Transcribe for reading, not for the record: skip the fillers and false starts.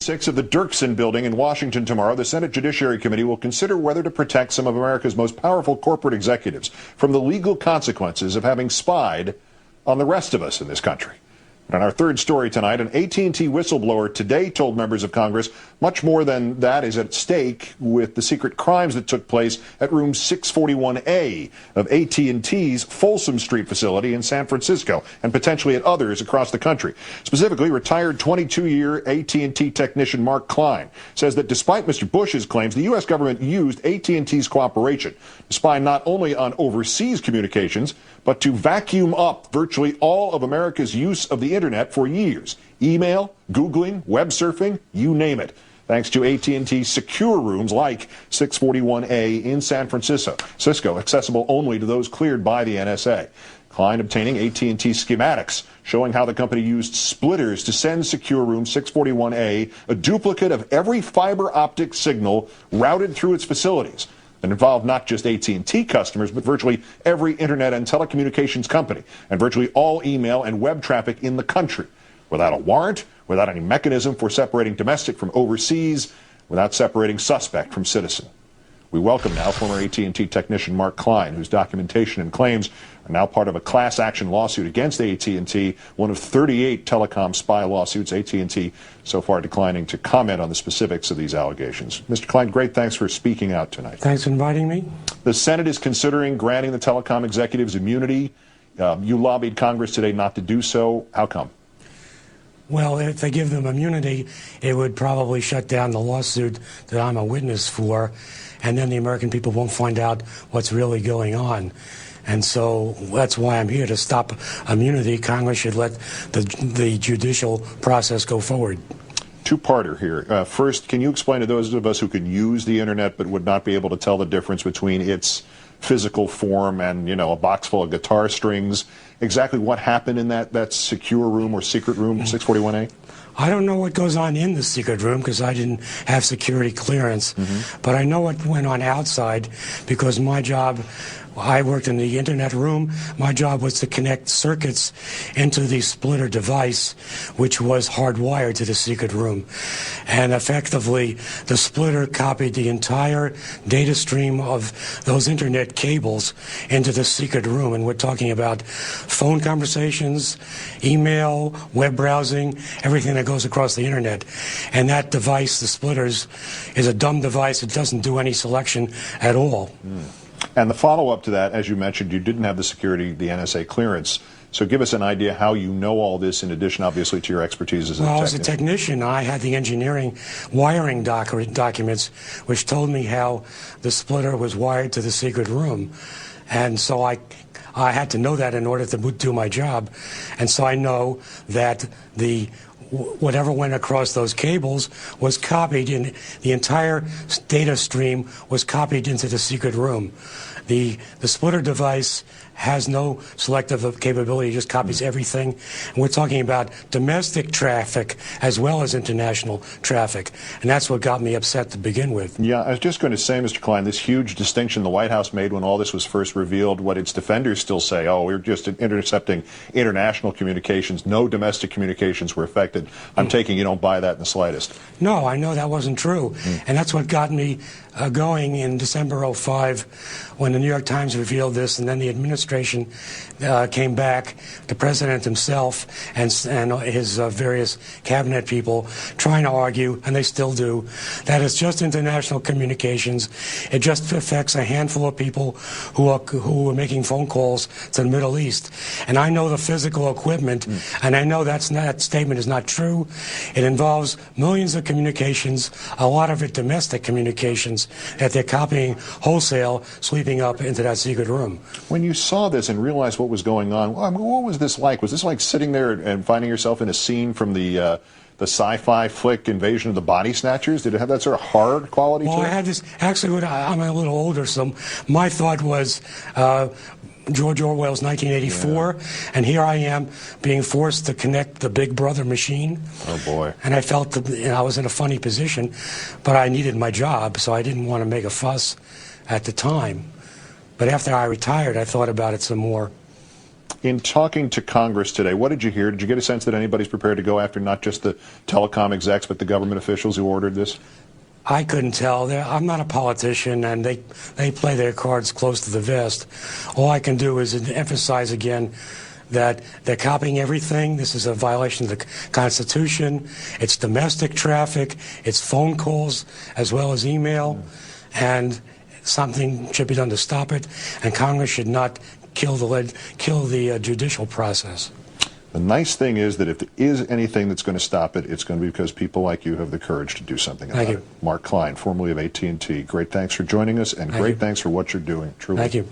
6 of the Dirksen building in Washington tomorrow, the Senate Judiciary Committee will consider whether to protect some of America's most powerful corporate executives from the legal consequences of having spied on the rest of us in this country. And on our third story tonight, an AT&T whistleblower today told members of Congress much more than that is at stake with the secret crimes that took place at room 641A of AT&T's Folsom Street facility in San Francisco and potentially at others across the country. Specifically, retired 22-year AT&T technician Mark Klein says that despite Mr. Bush's claims, the U.S. government used AT&T's cooperation to spy not only on overseas communications, but to vacuum up virtually all of America's use of the internet for years. Email, Googling, web surfing, you name it. Thanks to AT&T's secure rooms like 641A in San Francisco, accessible only to those cleared by the NSA. Klein obtaining AT&T schematics showing how the company used splitters to send secure room 641A a duplicate of every fiber optic signal routed through its facilities. That involved not just AT&T customers, but virtually every internet and telecommunications company, and virtually all email and web traffic in the country, without a warrant, without any mechanism for separating domestic from overseas, without separating suspect from citizen. We welcome now former AT&T technician Mark Klein, whose documentation and claims are now part of a class action lawsuit against AT&T, one of 38 telecom spy lawsuits, AT&T so far declining to comment on the specifics of these allegations. Mr. Klein, great, thanks for speaking out tonight. Thanks for inviting me. The Senate is considering granting the telecom executives immunity. You lobbied Congress today not to do so. How come? Well, if they give them immunity, it would probably shut down the lawsuit that I'm a witness for, and then the American people won't find out what's really going on. And so that's why I'm here, to stop immunity. Congress should let the judicial process go forward. Two-parter here. First, can you explain to those of us who can use the internet but would not be able to tell the difference between its physical form and, a box full of guitar strings, exactly what happened in that secure room or secret room, 641A? I don't know what goes on in the secret room because I didn't have security clearance, but I know what went on outside because my job, I worked in the internet room. My job was to connect circuits into the splitter device, which was hardwired to the secret room. And effectively, the splitter copied the entire data stream of those internet cables into the secret room. And we're talking about phone conversations, email, web browsing, everything that goes across the internet. And that device, the splitters, is a dumb device. It doesn't do any selection at all. And the follow-up to that, as you mentioned, you didn't have the security, the NSA clearance. So give us an idea how you know all this, in addition, obviously, to your expertise as a technician. Well, as a technician, I had the engineering wiring documents, which told me how the splitter was wired to the secret room. And so I had to know that in order to do my job. And so I know that whatever went across those cables was copied in the entire data stream was copied into the secret room. The splitter device has no selective capability, it just copies everything. And we're talking about domestic traffic as well as international traffic. And that's what got me upset to begin with. Yeah, I was just going to say, Mr. Klein, this huge distinction the White House made when all this was first revealed, what its defenders still say, oh, we're just intercepting international communications, no domestic communications were affected. I'm taking you don't buy that in the slightest. No, I know that wasn't true. And that's what got me going in December '05 when the New York Times revealed this, and then the administration came back, the president himself and his various cabinet people trying to argue, and they still do, that it's just international communications. It just affects a handful of people who are making phone calls to the Middle East. And I know the physical equipment, and I know that statement is not true. It involves millions of communications, a lot of it domestic communications, that they're copying wholesale, sweeping up into that secret room. When you saw this and realized what was going on, what was this like? Was this like sitting there and finding yourself in a scene from the sci-fi flick Invasion of the Body Snatchers? Did it have that sort of horror quality to it? Well, I had this, actually, I'm a little older, so my thought was George Orwell's 1984, and here I am being forced to connect the Big Brother machine. Oh, boy. And I felt that I was in a funny position, but I needed my job, so I didn't want to make a fuss at the time. But after I retired, I thought about it some more. In talking to Congress today, what did you hear? Did you get a sense that anybody's prepared to go after not just the telecom execs, but the government officials who ordered this? I couldn't tell. I'm not a politician, and they play their cards close to the vest. All I can do is emphasize again that they're copying everything. This is a violation of the Constitution. It's domestic traffic. It's phone calls as well as email. And something should be done to stop it. And Congress should not kill the judicial process. The nice thing is that if there is anything that's going to stop it, it's going to be because people like you have the courage to do something about it. Mark Klein, formerly of AT&T, great thanks for joining us, and great thanks for what you're doing, truly. Thank you.